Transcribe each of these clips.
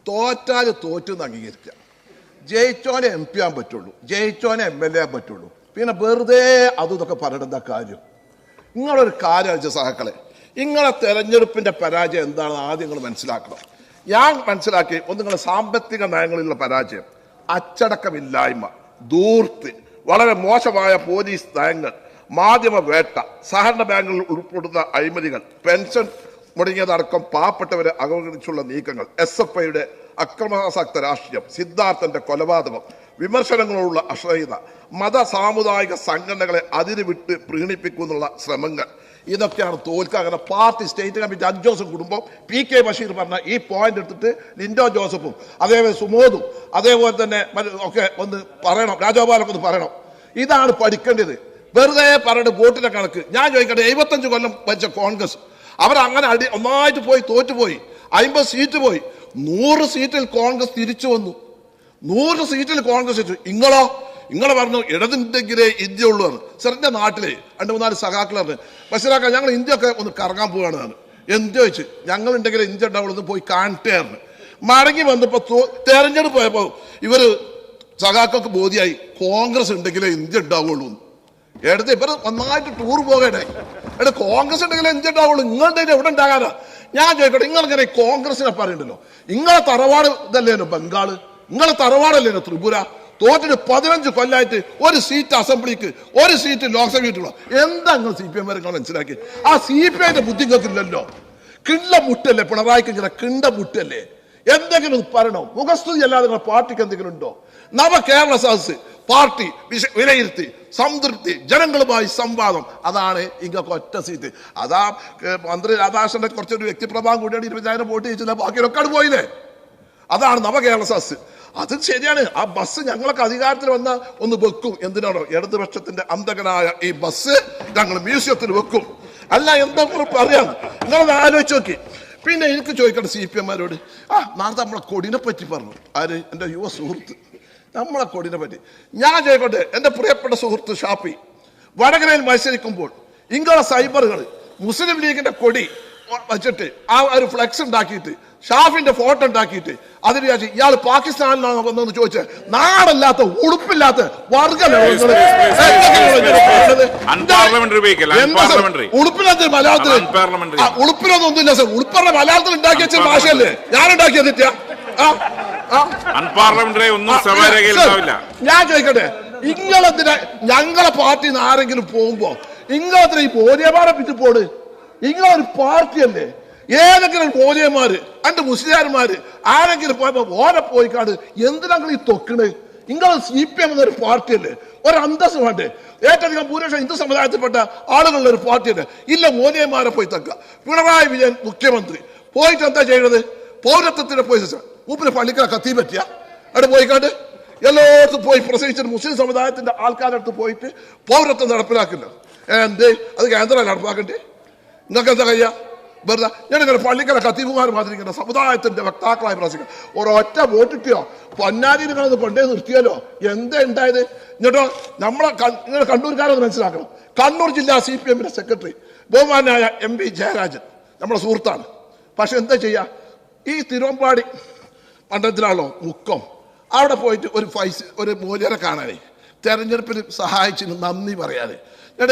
തോറ്റാല് തോറ്റെന്ന് അംഗീകരിക്കുക. ജയിച്ചോനെ MP an പറ്റുള്ളൂ, ജയിച്ചോനെ MLA an പറ്റുള്ളൂ. പിന്നെ വെറുതെ ഇതൊക്കെ പറയേണ്ട കാര്യം. നിങ്ങളൊരു കാര്യം അയച്ച സഹാക്കളെ, നിങ്ങളെ തെരഞ്ഞെടുപ്പിന്റെ പരാജയം എന്താണെന്ന് ആദ്യം നിങ്ങൾ മനസ്സിലാക്കണം. ഞാൻ മനസ്സിലാക്കി നിങ്ങളുടെ സാമ്പത്തിക നയങ്ങളിലുള്ള പരാജയം, അച്ചടക്കമില്ലായ്മ, ധൂർത്ത്, വളരെ മോശമായ പോലീസ് നയങ്ങൾ, മാധ്യമ വേട്ട, സഹകരണ ബാങ്കുകളിൽ ഉൾപ്പെടുന്ന അഴിമതികൾ, പെൻഷൻ മുടങ്ങിയതടക്കം പാവപ്പെട്ടവരെ അവഗണിച്ചുള്ള നീക്കങ്ങൾ, SFIയുടെ അക്രമാസക്ത രാഷ്ട്രീയം, സിദ്ധാർത്ഥന്റെ കൊലപാതകം, വിമർശനങ്ങളോടുള്ള അശ്രദ്ധ, മത സാമുദായിക സംഘടനകളെ അതിരുവിട്ട് പ്രീണിപ്പിക്കുന്നുള്ള ശ്രമങ്ങൾ, ഇതൊക്കെയാണ് തോൽക്കുക. അങ്ങനെ പാർട്ടി സ്റ്റേറ്റ് കമ്മിറ്റി 5 ദിവസം കൂടുമ്പോൾ PK ബഷീർ പറഞ്ഞ ഈ പോയിന്റ് എടുത്തിട്ട് ലിൻഡോ ജോസഫും അതേപോലെ സുമോദും അതേപോലെ തന്നെ ഒക്കെ ഒന്ന് പറയണം, രാജഗോപാലൊക്കെ ഒന്ന് പറയണം. ഇതാണ് പഠിക്കേണ്ടത്. വെറുതെ പറഞ്ഞിട്ട് വോട്ടിന്റെ കണക്ക്. ഞാൻ ചോദിക്കട്ടെ, 75 കൊല്ലം ഭരിച്ച കോൺഗ്രസ് അവരങ്ങനെ ഒന്നായിട്ട് പോയി തോറ്റുപോയി, 50 സീറ്റ് പോയി, 100 സീറ്റിൽ കോൺഗ്രസ് തിരിച്ചു വന്നു. 100 സീറ്റിൽ കോൺഗ്രസ് തിരിച്ചു. ഇങ്ങളെ പറഞ്ഞു ഇടതുണ്ടെങ്കിലേ ഇന്ത്യ ഉള്ളൂ. സാറിന്റെ നാട്ടിലെ 2-3 സഖാക്കൾ പറഞ്ഞു, ബഷീറാക്ക ഞങ്ങൾ ഇന്ത്യ ഒക്കെ ഒന്ന് കറങ്ങാൻ പോവുകയാണ്. എന്ത് ചോദിച്ചു, ഞങ്ങളുണ്ടെങ്കിലേ ഇന്ത്യ ഉണ്ടാവുള്ളൂ, പോയി കാണട്ടെയായിരുന്നു. മടങ്ങി വന്നപ്പോ തെരഞ്ഞെടുപ്പ് പോയപ്പോ ഇവര് സഖാക്കൾക്ക് ബോധ്യായി കോൺഗ്രസ് ഉണ്ടെങ്കിലേ ഇന്ത്യ ഉണ്ടാവുള്ളൂ. എടുത്ത് ഇവർ നന്നായിട്ട് ടൂർ പോകട്ടെ, കോൺഗ്രസ് ഉണ്ടെങ്കിലേ ഇന്ത്യ ഉണ്ടാവുള്ളൂ, നിങ്ങളുടെ എവിടെ ഉണ്ടാകാനാ? ഞാൻ ചോദിക്കട്ടെ, നിങ്ങളിങ്ങനെ കോൺഗ്രസിനെ പറയണ്ടല്ലോ, നിങ്ങളെ തറവാട് ഇതല്ലേനോ ബംഗാള്, നിങ്ങളെ തറവാടല്ലേനോ ത്രിപുര? തോറ്റിട്ട് 15 കൊല്ലമായിട്ട് 1 സീറ്റ് അസംബ്ലിക്ക്, 1 സീറ്റ് ലോക്സഭയ്ക്കുള്ള. എന്താ നിങ്ങൾ CPM വരെ മനസ്സിലാക്കി? ആ CPIന്റെ ബുദ്ധി കേൾക്കില്ലല്ലോ. കിണ്ട മുട്ടല്ലേ പിണറായിക്ക്, ഇങ്ങനെ കിണ്ട മുട്ടല്ലേ? എന്തെങ്കിലും പറയണോ? മുഖസ്തുതി അല്ലാതെ നിങ്ങളുടെ പാർട്ടിക്ക് എന്തെങ്കിലും ഉണ്ടോ? നവകേരള സദസ് പാർട്ടി വിലയിരുത്തി, സംതൃപ്തി, ജനങ്ങളുമായി സംവാദം, അതാണ് ഇങ്ങൊക്കെ ഒറ്റ സീറ്റ്. അതാ മന്ത്രി രാധാകൃഷ്ണന്റെ കുറച്ചൊരു വ്യക്തിപ്രഭാവം കൂടിയാണ് 20,000 വോട്ട് ചെയ്യിച്ചില്ല, ബാക്കിയൊക്കെ പോയില്ലേ? അതാണ് നവകേരള സദസ്. അത് ശരിയാണ്. ആ ബസ് ഞങ്ങളൊക്കെ അധികാരത്തിൽ വന്ന ഒന്ന് വെക്കും. എന്തിനാണോ? ഇടതുപക്ഷത്തിന്റെ അന്തകനായ ഈ ബസ് ഞങ്ങൾ മ്യൂസിയത്തിൽ വെക്കും. അല്ല എന്താ പറയാം, നിങ്ങളത് ആലോചിച്ച് നോക്കി. പിന്നെ എനിക്ക് ചോദിക്കട്ടെ CPMമാരോട്, നാളെ നമ്മളെ കൊടിനെ പറ്റി പറഞ്ഞു ആര്? എൻ്റെ യുവ സുഹൃത്ത്, നമ്മളെ കൊടിനെ പറ്റി ഞാൻ ചോദിക്കട്ടെ. എൻ്റെ പ്രിയപ്പെട്ട സുഹൃത്ത് ഷാഫി വടകരയിൽ മത്സരിക്കുമ്പോൾ ഇങ്ങളെ സൈബറുകൾ മുസ്ലിം ലീഗിന്റെ കൊടി വെച്ചിട്ട് ആ ഒരു ഫ്ലെക്സ് ഉണ്ടാക്കിയിട്ട് ഷാഫിന്റെ ഫോട്ടോ ഉണ്ടാക്കിയിട്ട് അതിന് വിചാരിച്ചു ഇയാൾ പാകിസ്ഥാനിലാണ് വന്നതെന്ന് ചോദിച്ച് നാടല്ലാത്ത ഉളുപ്പില്ലാത്ത ഉളുപ്പില്ലാത്ത മലയാളത്തിൽ ഉളുപ്പിലൊന്നും ഇല്ല സർ. ഉളുപ്പറ മലയാളത്തിൽ ഉണ്ടാക്കി വെച്ച ഭാഷയല്ലേ ഞാൻ ഉണ്ടാക്കിയത്? ഞാൻ ചോദിക്കട്ടെ, ഇങ്ങളെന്തിനാ ഞങ്ങളെ പാർട്ടിയിൽ നിന്ന് ആരെങ്കിലും പോകുമ്പോ ഇങ്ങളെന്തിനാ ഈ ബോധ്യമാരെ പിറ്റി പോട്? ഇങ്ങളൊരു പാർട്ടിയല്ലേ? ഏതെങ്കിലും ബോധ്യന്മാര് അന്റെ മുസ്ലിയാർമാര് ആരെങ്കിലും പോയപ്പോ ഓരെ പോയിക്കാട് എന്തിനാ ഈ തൊക്കണ്? നിങ്ങൾ CPM എന്നൊരു പാർട്ടിയല്ലേ? ഒരു അന്തസ് വേണ്ടേ? ഏറ്റവും ഭൂരിപക്ഷം ഹിന്ദു സമുദായത്തിൽപ്പെട്ട ആളുകളുടെ ഒരു പാർട്ടിയല്ലേ? ഇല്ല മോദിയന്മാരെ പോയി തക്ക. പിണറായി വിജയൻ മുഖ്യമന്ത്രി പോയിട്ട് എന്താ ചെയ്യുന്നത്? പൗരത്വത്തിന്റെ പോയി മൂപ്പിന് പള്ളിക്കല കത്തി പറ്റിയ അവിടെ പോയിക്കാണ്ട് എല്ലായിടത്തും പോയി പ്രസംഗിച്ചിട്ട് മുസ്ലിം സമുദായത്തിന്റെ ആൾക്കാരുടെ അടുത്ത് പോയിട്ട് പൗരത്വം നടപ്പിലാക്കില്ല. എന്തേ അത് കേന്ദ്രം നടപ്പാക്കണ്ടേ? നിങ്ങൾക്ക് എന്താ കഴിയാ? വെറുതെ ഞാനിങ്ങനെ പള്ളിക്കല കത്തീബുമാർ മാതിരിക്കുന്ന സമുദായത്തിന്റെ വക്താക്കളായി പ്രസംഗിക്കുക. ഒരൊറ്റ വോട്ടിട്ടോ പൊന്നാരി നിങ്ങളത് കൊണ്ടേ നിർത്തിയാലോ? എന്താ ഉണ്ടായത്? എന്നിട്ടോ നിങ്ങൾ കണ്ണൂർക്കാരൊന്ന് മനസ്സിലാക്കണം. കണ്ണൂർ ജില്ലാ CPMന്റെ സെക്രട്ടറി ബഹുമാനായ MP ജയരാജൻ നമ്മുടെ സുഹൃത്താണ്. പക്ഷെ എന്താ ചെയ്യാ, ഈ തിരുവമ്പാടി മണ്ഡലത്തിലാണല്ലോ മുക്കം, അവിടെ പോയിട്ട് ഒരു മൂല്യരെ കാണാനേ തെരഞ്ഞെടുപ്പിൽ സഹായിച്ചിന് നന്ദി പറയാനേ ഞാൻ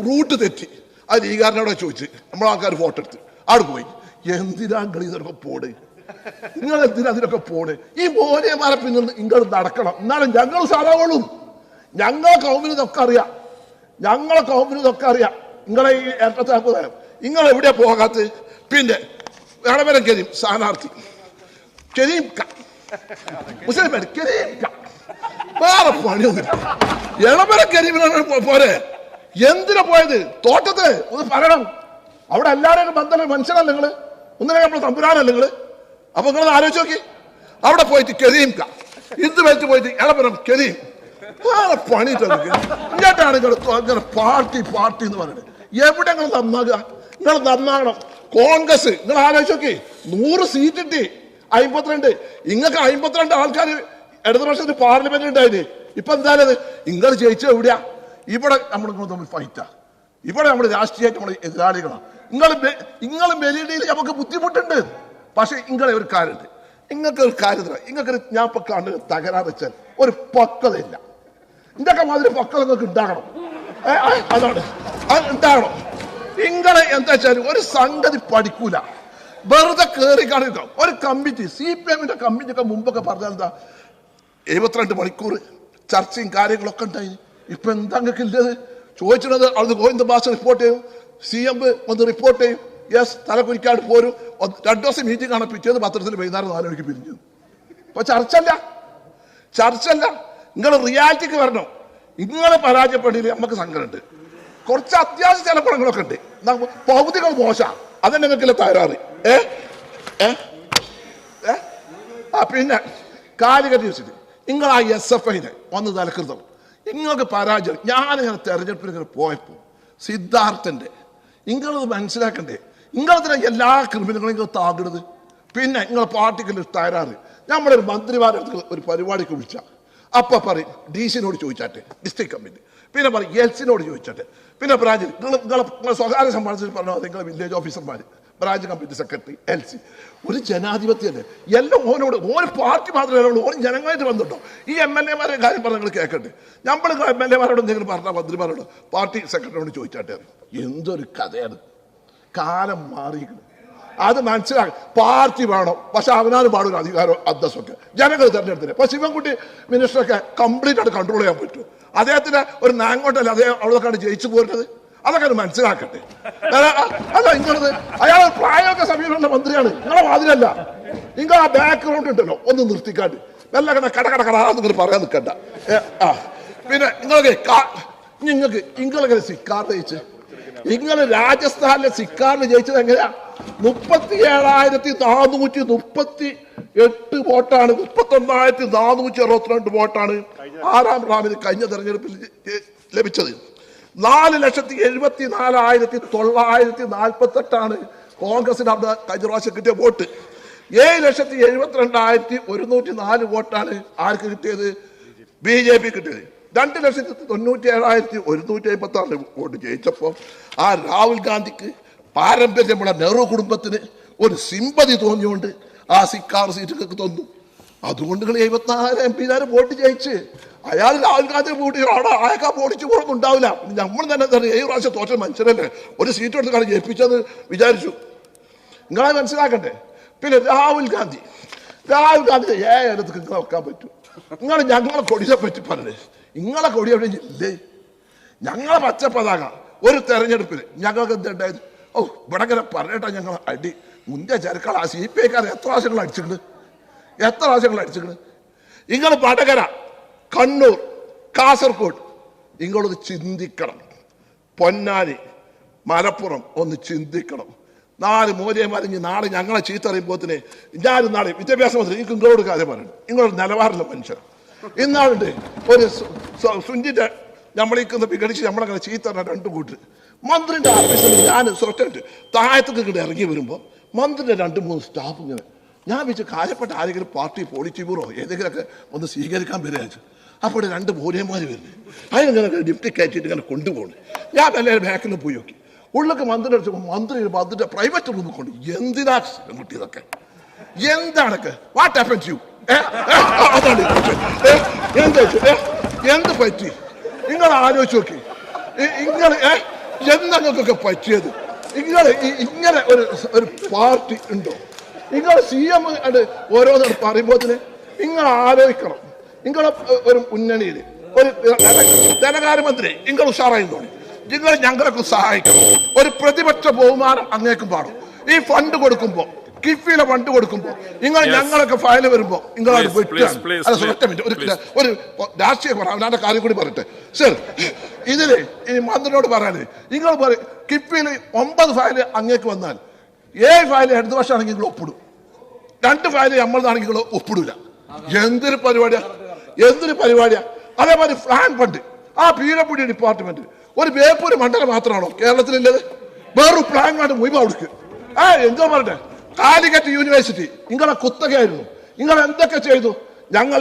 റൂട്ട് തെറ്റി ആ ലീഗാരനോടെ ചോദിച്ച് നമ്മളാൾക്കാർ ഫോട്ടോ എടുത്ത് അവിടെ പോയി. എന്തിനാ ഇതിനൊക്കെ പോട്? നിങ്ങൾ എന്തിനാ അതിനൊക്കെ പോട്? ഈ മോനെമാരെ പിന്നെ നിങ്ങൾ നടക്കണം, എന്നാലും ഞങ്ങൾ സാധാരണ ഞങ്ങളെ കൗമിന് ഇതൊക്കെ അറിയാം, നിങ്ങളെ ഈ ഏറ്റത്താപ്പ് തരം നിങ്ങൾ എവിടെയാ പോകാത്ത? പിന്നെ ഇളവരം കരീം സ്ഥാനാർത്ഥി കരീം മുസ്ലിം വേറെ പണിയൊന്നും ഇളവരം കരീമിനാണ് പോരെ. എന്തിനാ പോയത്? തോട്ടത്ത് ഒന്ന് പറയണം. അവിടെ എല്ലാവരും ബന്ധം മനുഷ്യനല്ല നിങ്ങള്, ഒന്നിനെ നമ്മൾ തമ്പുരാനല്ല നിങ്ങള്. അപ്പൊ നിങ്ങൾ ആലോചിച്ച് നോക്കി, അവിടെ പോയിട്ട് കരീം ഇത് വെച്ച് പോയിട്ട് ഇളവരം കരീം വേറെ പണി ഇങ്ങോട്ടാണ് ഇങ്ങനെ പാർട്ടി എന്ന് പറയുന്നത്. എവിടെ നിങ്ങൾ നന്നാകുക? നിങ്ങൾ നന്നാകണം. കോൺഗ്രസ് നിങ്ങൾ ആലോചിച്ച് നോക്കി, 100 സീറ്റ് കിട്ടി, 52. ഇങ്ങൾക്ക് 52 ആൾക്കാർ ഇടതുപക്ഷത്തിന് പാർലമെന്റ് ഉണ്ടായത്. ഇപ്പൊ എന്തായാലും നിങ്ങൾ ജയിച്ചത് എവിടെയാ? ഇവിടെ നമ്മൾ തമ്മിൽ ഫൈറ്റാ. ഇവിടെ നമ്മൾ രാഷ്ട്രീയമായിട്ട് നമ്മൾ എതിരാളികളാണ്. നിങ്ങൾ മെലീഡിയിൽ നമുക്ക് ബുദ്ധിമുട്ടുണ്ട്. പക്ഷെ നിങ്ങളെ ഒരു കാര്യമുണ്ട്, നിങ്ങൾക്ക് ഒരു കാര്യത്തില്ല, നിങ്ങൾക്ക് ഞാൻ ഇപ്പൊ കണ്ടു തകരാറ് വെച്ചാൽ ഒരു പക്വതയില്ല. ഇതൊക്കെ മാതിരി പക്വത നിങ്ങൾക്ക് ഉണ്ടാകണം. അതാണ് അത് ഉണ്ടാകണം. നിങ്ങള് എന്താ വെച്ചാൽ ഒരു സംഗതി പഠിക്കൂല, വെറുതെ കയറി കാണിക്കാം. ഒരു കമ്മിറ്റി, CPM-ന്റെ കമ്മിറ്റിയൊക്കെ മുമ്പൊക്കെ പറഞ്ഞാൽ എന്താ 72 മണിക്കൂർ ചർച്ചയും കാര്യങ്ങളൊക്കെ ഉണ്ടായി. ഇപ്പൊ എന്താ നിങ്ങൾക്ക് ഇല്ലത്? ചോദിച്ചിട്ട് അത് ഗോവിന്ദ ഭാഷ റിപ്പോർട്ട് ചെയ്യും, CM ഒന്ന് റിപ്പോർട്ട് ചെയ്യും, യെസ് തലക്കുരിക്കാട് പോരും. 2 ദിവസം മീറ്റിംഗ് ആണ്, പിറ്റേന്ന് പത്രത്തിൽ വൈകുന്നേരം 4 മണിക്ക് പിരിഞ്ഞു. ഇപ്പൊ ചർച്ചല്ല. നിങ്ങൾ റിയാലിറ്റിക്ക് വരണം. നിങ്ങൾ പരാജയപ്പെടില്ല, നമുക്ക് സങ്കടമുണ്ട്. കുറച്ച് അത്യാവശ്യ ചില പടങ്ങളൊക്കെ ഉണ്ട്, പകുതികൾ മോശം, അതന്നെ നിങ്ങൾക്കില്ല തകരാറ്. പിന്നെ കാലിക്കറ്റ് വെച്ചിട്ട് നിങ്ങൾ ആ SFI-നെ വന്ന് തലക്കൃതം, നിങ്ങൾക്ക് പരാജയം. ഞാനിങ്ങനെ തെരഞ്ഞെടുപ്പിൽ ഇങ്ങനെ പോയപ്പോൾ സിദ്ധാർത്ഥന്റെ, നിങ്ങളത് മനസ്സിലാക്കണ്ടേ, നിങ്ങളതിനെ എല്ലാ ക്രിമിനലുകളും നിങ്ങൾ താകിടുന്നത്. പിന്നെ നിങ്ങളെ പാർട്ടിക്കുള്ള തകരാറ്. നമ്മളൊരു മന്ത്രിമാരെ ഒരു പരിപാടിക്ക് വിളിച്ച അപ്പൊ പറയും DC-നോട് ചോദിച്ചാട്ടെ, ഡിസ്ട്രിക്ട് കമ്മിറ്റി, പിന്നെ പറയും LC-നോട് ചോദിച്ചാട്ടെ, പിന്നെ ബ്രാഞ്ചിൽ നിങ്ങൾ സ്വകാര്യ സമ്പാദിച്ചിട്ട് പറഞ്ഞാൽ നിങ്ങൾ വില്ലേജ് ഓഫീസർമാർ, ബ്രാഞ്ച് കമ്മിറ്റി സെക്രട്ടറി, LC. ഒരു ജനാധിപത്യല്ലേ എല്ലാം ഓനോട്. ഓരോ പാർട്ടി മാത്രമേ ഉള്ളൂ, ഓരോ ജനങ്ങളായിട്ട് വന്നിട്ടോ. ഈ MLA-മാരുടെ കാര്യം പറഞ്ഞാൽ നിങ്ങൾ കേൾക്കട്ടെ. നമ്മൾ MLA-മാരോട് എന്തെങ്കിലും പറഞ്ഞാൽ മന്ത്രിമാരോട് പാർട്ടി സെക്രട്ടറിയോട് ചോദിച്ചാട്ടെ. എന്തൊരു കഥയാണ്, കാലം മാറിയിരിക്കുന്നത്. അത് മനസ്സിലാക്കി. പാർട്ടി വേണം, പക്ഷെ അവനാണ് പാടുന്ന അധികാരം അന്തസ്സൊക്കെ ജനങ്ങൾ തെരഞ്ഞെടുത്തില്ല. ഇപ്പൊ ശിവൻകുട്ടി മിനിസ്റ്ററൊക്കെ കംപ്ലീറ്റ് ആയിട്ട് കൺട്രോൾ ചെയ്യാൻ പറ്റും. അദ്ദേഹത്തിന് ഒരു നാങ്ങോട്ടല്ല അദ്ദേഹം അവിടെക്കാണ് ജയിച്ചു പോരുന്നത്. അതൊക്കെ അത് മനസ്സിലാക്കട്ടെ. അല്ല നിങ്ങളത് അയാൾ പ്രായമൊക്കെ സമീപമുള്ള മന്ത്രിയാണ്, നിങ്ങളെ വാതിലല്ല. നിങ്ങൾ ആ ബാക്ക്ഗ്രൗണ്ട് ഉണ്ടല്ലോ ഒന്ന് നിർത്തിക്കാണ്ട് നല്ല കട പറയാൻ നിൽക്കണ്ട. പിന്നെ നിങ്ങൾക്ക് സിക്കാർ ജയിച്ച്, നിങ്ങൾ രാജസ്ഥാനിലെ സിക്കാറിൽ ജയിച്ചത് എങ്ങനെയാ? 37,438 വോട്ടാണ്, 39,462 വോട്ടാണ് 6ാം റാമിന് കഴിഞ്ഞ തെരഞ്ഞെടുപ്പിൽ ലഭിച്ചത്. 4,74,948 കോൺഗ്രസിന് അവിടെ കഴിഞ്ഞ പ്രാവശ്യം കിട്ടിയ വോട്ട്. 7,72,104 വോട്ടാണ് ആർക്ക് കിട്ടിയത്? BJP കിട്ടിയത്. 2,97,156 വോട്ട് ജയിച്ചപ്പോൾ ആ രാഹുൽ ഗാന്ധിക്ക് പാരമ്പര്യമുള്ള നെഹ്റു കുടുംബത്തിന് ഒരു സിമ്പതി തോന്നിയോണ്ട് ആ സിക്കാർ സീറ്റുകൾക്ക് തന്നു. അതുകൊണ്ട് 74 MP വോട്ട് ജയിച്ച് അയാൾ രാഹുൽ ഗാന്ധി വോട്ട് അയാൾക്ക് ഓടിച്ചു പോകുന്നു ഉണ്ടാവില്ല. നമ്മൾ തന്നെ 7 പ്രാവശ്യം തോറ്റ മനുഷ്യരല്ലേ, ഒരു സീറ്റ് എടുത്ത് ജയിപ്പിച്ചെന്ന് വിചാരിച്ചു. നിങ്ങളെ മനസ്സിലാക്കണ്ടേ. പിന്നെ രാഹുൽ ഗാന്ധി ഏതൊക്കെ നിങ്ങൾ വെക്കാൻ പറ്റും? നിങ്ങൾ ഞങ്ങളെ കൊടിയെ പറ്റി പറഞ്ഞേ, നിങ്ങളെ കൊടി എവിടെ ഇല്ലേ? ഞങ്ങളെ പച്ച പതാക ഒരു തെരഞ്ഞെടുപ്പിൽ ഞങ്ങൾക്ക് എന്തുണ്ടായത്? ഇവിടെ പറഞ്ഞിട്ടാ ഞങ്ങൾ അടി മുന്തിയ ചെറുക്കള CPI-ക്കാർ എത്ര പ്രാവശ്യങ്ങൾ അടിച്ചിട്ടുണ്ട്? നിങ്ങൾ വടകര, കണ്ണൂർ, കാസർഗോഡ് നിങ്ങളൊന്ന് ചിന്തിക്കണം. പൊന്നാനി, മലപ്പുറം ഒന്ന് ചിന്തിക്കണം. 4 മോദിയന്മാരിഞ്ഞ് നാളെ ഞങ്ങളെ ചീത്തറിയുമ്പോത്തിന് ഞാനും നാളെ വിദ്യാഭ്യാസ മന്ത്രി എനിക്ക് നിങ്ങളോട് കാര്യം പറയണം. നിങ്ങളൊരു നിലവാരമുള്ള മനുഷ്യർ. ഇന്നാളുണ്ട് ഒരു സുഞ്ചിന്റെ നമ്മളിക്കുന്ന വിഘടിച്ച് നമ്മളങ്ങനെ ചീത്ത 2 കൂട്ടർ മന്ത്രിന്റെ ഓഫീസിൽ ഞാൻ സ്വസ്ഥമായിട്ട് താഴത്തേക്ക് ഇങ്ങോട്ട് ഇറങ്ങി വരുമ്പോൾ മന്ത്രിന്റെ 2-3 സ്റ്റാഫ് ഇങ്ങനെ ഞാൻ വെച്ച് കാര്യപ്പെട്ട ആരെങ്കിലും പാർട്ടി പോളിറ്റി ബ്യൂറോ ഏതെങ്കിലുമൊക്കെ ഒന്ന് സ്വീകരിക്കാൻ വരികച്ചു. അപ്പോൾ 2 മോദിയന്മാർ വരുന്നത് അതിനിങ്ങനെ ലിഫ്റ്റ് കയറ്റിയിട്ട് ഇങ്ങനെ കൊണ്ടുപോകണം. ഞാൻ എല്ലാവരും ബാക്കിൽ പോയി നോക്കി. ഉള്ളൊക്കെ മന്ത്രി അടിച്ചപ്പോൾ മന്ത്രിയുടെ പ്രൈവറ്റ് റൂമിൽ കൊണ്ട് എന്തിനാ കുട്ടി ഇതൊക്കെ എന്താണൊക്കെ വാട്ട് ഹാപ്പൻസ് യു അതാണ് എന്ത് പറ്റി? നിങ്ങൾ ആലോചിച്ച് നോക്കി. നിങ്ങൾ എന്തൊക്കെ പറ്റിയത്? ഇങ്ങനെ ഒരു പാർട്ടി ഉണ്ടോ? നിങ്ങൾ CM ഓരോന്നും പറയുമ്പോൾ നിങ്ങൾ ആലോചിക്കണം. നിങ്ങളെ ഒരു മുന്നണിയിൽ ഒരു ധനകാര്യമന്ത്രി നിങ്ങൾ ഉഷാറായി തോന്നി. നിങ്ങൾ ഞങ്ങളൊക്കെ സഹായിക്കണം. ഒരു പ്രതിപക്ഷ ബഹുമാനം അങ്ങേക്കും പാടും. ഈ ഫണ്ട് കൊടുക്കുമ്പോൾ കിഫിയിലെ ഫണ്ട് കൊടുക്കുമ്പോൾ നിങ്ങൾ ഞങ്ങളൊക്കെ ഫയൽ വരുമ്പോൾ നിങ്ങൾ ഒരു രാഷ്ട്രീയ അവനാന്റെ കാര്യം കൂടി പറയട്ടെ സർ. ഇതില് ഈ മന്ത്രിയോട് പറയാനേ നിങ്ങൾ പറയും കിഫിയിൽ 9 ഫയൽ അങ്ങേക്ക് വന്നാൽ 7 ഫയൽ 2 വർഷമാണെങ്കിൽ നിങ്ങൾ ഒപ്പിടും, 2 ഫയൽ നമ്മളതാണെങ്കിൽ നിങ്ങൾ ഒപ്പിടില്ല. എന്തൊരു പരിപാടിയാ. അതേപോലെ പ്ലാൻ ഫണ്ട് ആ PWD ഡിപ്പാർട്ട്മെന്റ് ഒരു ബേപ്പൂര് മണ്ഡലം മാത്രമാണോ കേരളത്തിലുള്ളത്? വേറൊരു പ്ലാൻ ഫണ്ട് മുഴുവൻ അവിടേക്ക് എന്തോ പറയട്ടെ. കാലിക്കറ്റ് യൂണിവേഴ്സിറ്റി നിങ്ങളെ കുത്തകയായിരുന്നു. നിങ്ങൾ എന്തൊക്കെ ചെയ്തു? ഞങ്ങൾ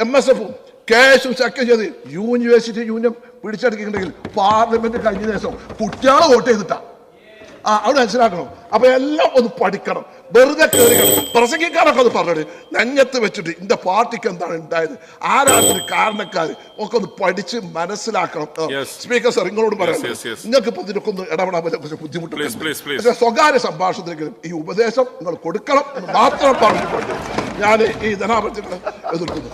MSF-ഉം KS-ഉം സെക്യൂർ ചെയ്ത് യൂണിവേഴ്സിറ്റി യൂണിയൻ പിടിച്ചെടുക്കുന്നുണ്ടെങ്കിൽ പാർലമെന്റ് കഴിഞ്ഞ ദിവസം കുട്ടികളെ വോട്ട് ചെയ്തിട്ടാ. അവിടെ മനസ്സിലാക്കണം. അപ്പൊ എല്ലാം ഒന്ന് പഠിക്കണം. വെറുതെ കയറി പ്രസംഗിക്കാനൊക്കെ ഒന്ന് പറഞ്ഞത് നെഞ്ഞത്ത് വെച്ചിട്ട് ഇന്റെ പാർട്ടിക്ക് എന്താണ് ഉണ്ടായത്, ആരാണ് കാരണക്കാർ ഒക്കെ ഒന്ന് പഠിച്ച് മനസ്സിലാക്കണം. സ്പീക്കർ സാർ, നിങ്ങളോട് പറയാം, നിങ്ങൾക്ക് ഇപ്പൊ ഇതിനൊക്കെ ഒന്ന് ഇടപെടാൻ കുറച്ച് ബുദ്ധിമുട്ടുണ്ട്. സ്വകാര്യ സംഭാഷണത്തിലെങ്കിലും ഈ ഉപദേശം നിങ്ങൾ കൊടുക്കണം എന്ന് മാത്രം പറഞ്ഞുകൊണ്ട് ഞാൻ ഈ ധനാപത്യങ്ങളെ എതിർക്കുന്നു.